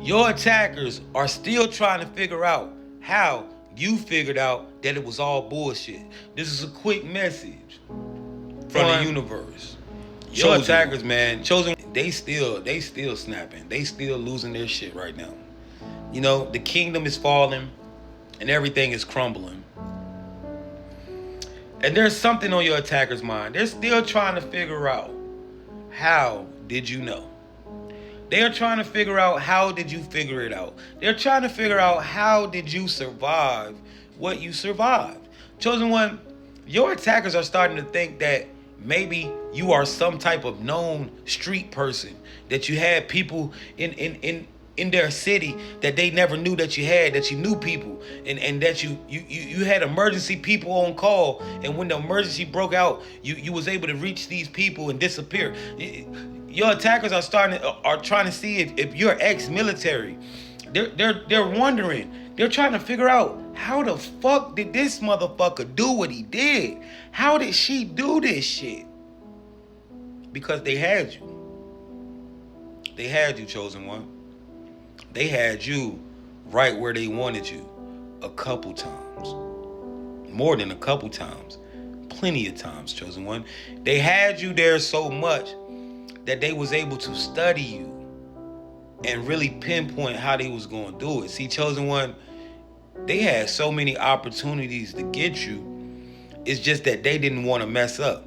Your attackers are still trying to figure out how you figured out that it was all bullshit. This is a quick message from the universe. Your attackers, man, chosen, they still snapping. They still losing their shit right now. You know, the kingdom is falling and everything is crumbling. And there's something on your attacker's mind. They're still trying to figure out, how did you know? They're trying to figure out, how did you figure it out? They're trying to figure out, how did you survive what you survived? Chosen one, your attackers are starting to think that maybe you are some type of known street person, that you had people in their city that they never knew that you had, that you knew people, and that you had emergency people on call, and when the emergency broke out, you was able to reach these people and disappear. Your attackers are trying to see if you're ex-military. They're wondering. They're trying to figure out, how the fuck did this motherfucker do what he did? How did she do this shit? Because they had you. They had you, chosen one. They had you right where they wanted you a couple times. More than a couple times. Plenty of times, chosen one. They had you there so much that they was able to study you and really pinpoint how they was going to do it. See, chosen one, they had so many opportunities to get you. It's just that they didn't want to mess up.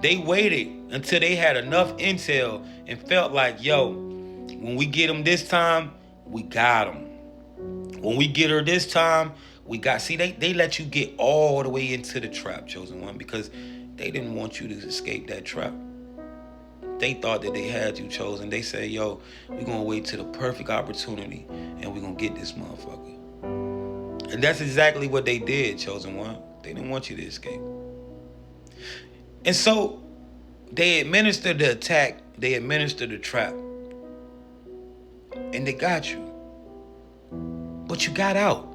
They waited until they had enough intel and felt like, yo, when we get them this time, we got them. When we get her this time, we got... See, they let you get all the way into the trap, chosen one, because they didn't want you to escape that trap. They thought that they had you, chosen. They said, yo, we're going to wait till the perfect opportunity and we're going to get this motherfucker. And that's exactly what they did, chosen one. They didn't want you to escape. And so they administered the attack. They administered the trap. And they got you. But you got out.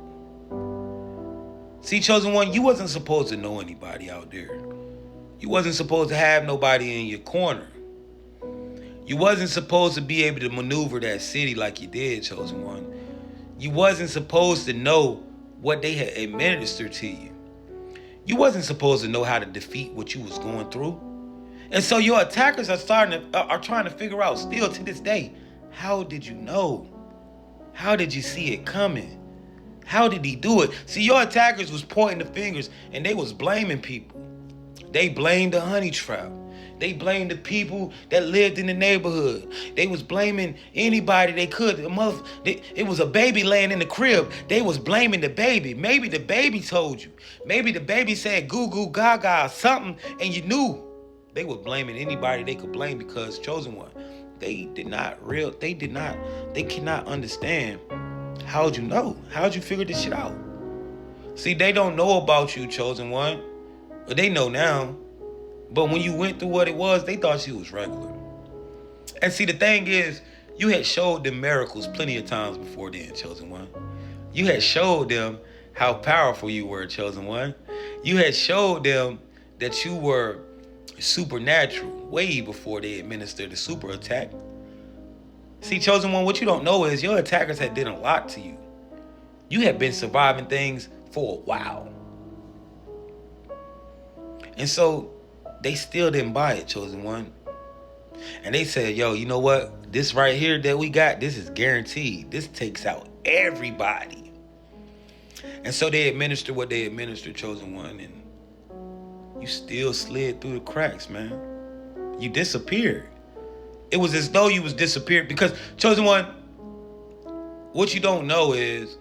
See, chosen one, you wasn't supposed to know anybody out there. You wasn't supposed to have nobody in your corner. You wasn't supposed to be able to maneuver that city like you did, chosen one. You wasn't supposed to know what they had administered to you. You wasn't supposed to know how to defeat what you was going through. And so your attackers are trying to figure out still to this day, how did you know? How did you see it coming? How did he do it? See, your attackers was pointing the fingers and they was blaming people. They blamed the honey trap. They blamed the people that lived in the neighborhood. They was blaming anybody they could. It was a baby laying in the crib. They was blaming the baby. Maybe the baby told you. Maybe the baby said goo goo gaga or something, and you knew. They were blaming anybody they could blame, because, chosen one, they cannot understand. How'd you know? How'd you figure this shit out? See, they don't know about you, chosen one. But they know now. But when you went through what it was, they thought you was regular. And see, the thing is, you had showed them miracles plenty of times before then, chosen one. You had showed them how powerful you were, chosen one. You had showed them that you were supernatural way before they administered the super attack. See, chosen one, what you don't know is your attackers had done a lot to you. You had been surviving things for a while. And so they still didn't buy it, chosen one. And they said, yo, you know what? This right here that we got, this is guaranteed. This takes out everybody. And so they administered what they administered, chosen one, and you still slid through the cracks, man. You disappeared. It was as though you was disappeared, because, chosen one, what you don't know is,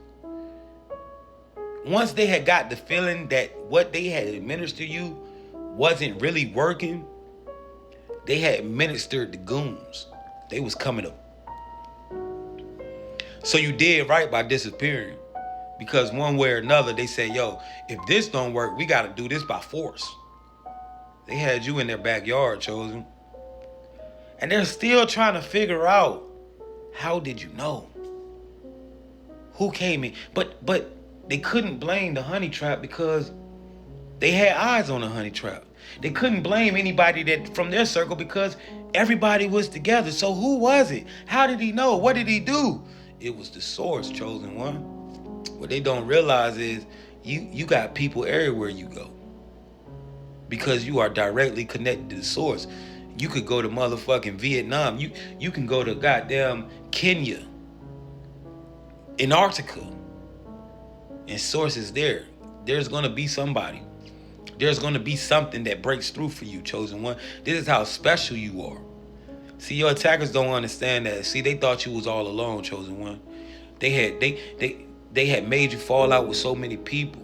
once they had got the feeling that what they had administered you wasn't really working, they had administered the goons. They was coming up. So you did right by disappearing, because one way or another, they said, yo, if this don't work, we got to do this by force. They had you in their backyard, chosen. And they're still trying to figure out, how did you know? Who came in? But they couldn't blame the honey trap, because they had eyes on the honey trap. They couldn't blame anybody that from their circle, because everybody was together. So who was it? How did he know? What did he do? it was the source, chosen one. What they don't realize is you got people everywhere you go because you are directly connected to the source. You could go to motherfucking Vietnam. You can go to goddamn Kenya, Antarctica, and source is there. There's gonna be somebody. There's gonna be something that breaks through for you, chosen one. This is how special you are. See, your attackers don't understand that. See, they thought you was all alone, chosen one. They had made you fall out with so many people.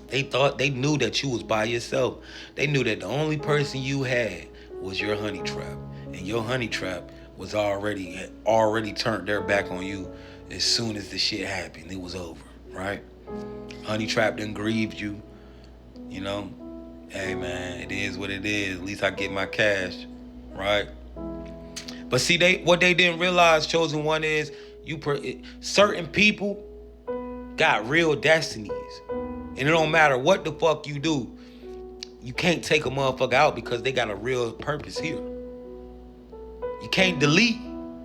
They knew that you was by yourself. They knew that the only person you had was your honey trap. And your honey trap was already turned their back on you as soon as the shit happened. It was over, right? Honey trap done grieved you. You know? Hey man, it is what it is. At least I get my cash, right? But see, what they didn't realize, chosen one, is certain people got real destinies. And it don't matter what the fuck you do, you can't take a motherfucker out because they got a real purpose here. You can't delete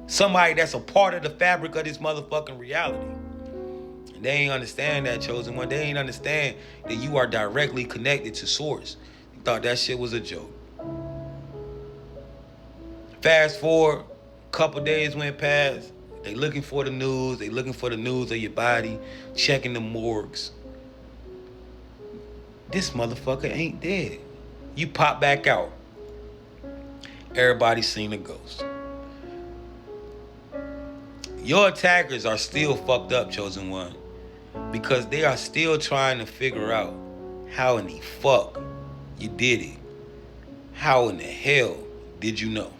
somebody that's a part of the fabric of this motherfucking reality. And they ain't understand that, chosen one. They ain't understand that you are directly connected to source. You thought that shit was a joke. Fast forward, a couple days went past. They looking for the news. They looking for the news of your body, checking the morgues. This motherfucker ain't dead. You pop back out. Everybody seen a ghost. Your attackers are still fucked up, chosen one, because they are still trying to figure out how in the fuck you did it. How in the hell did you know?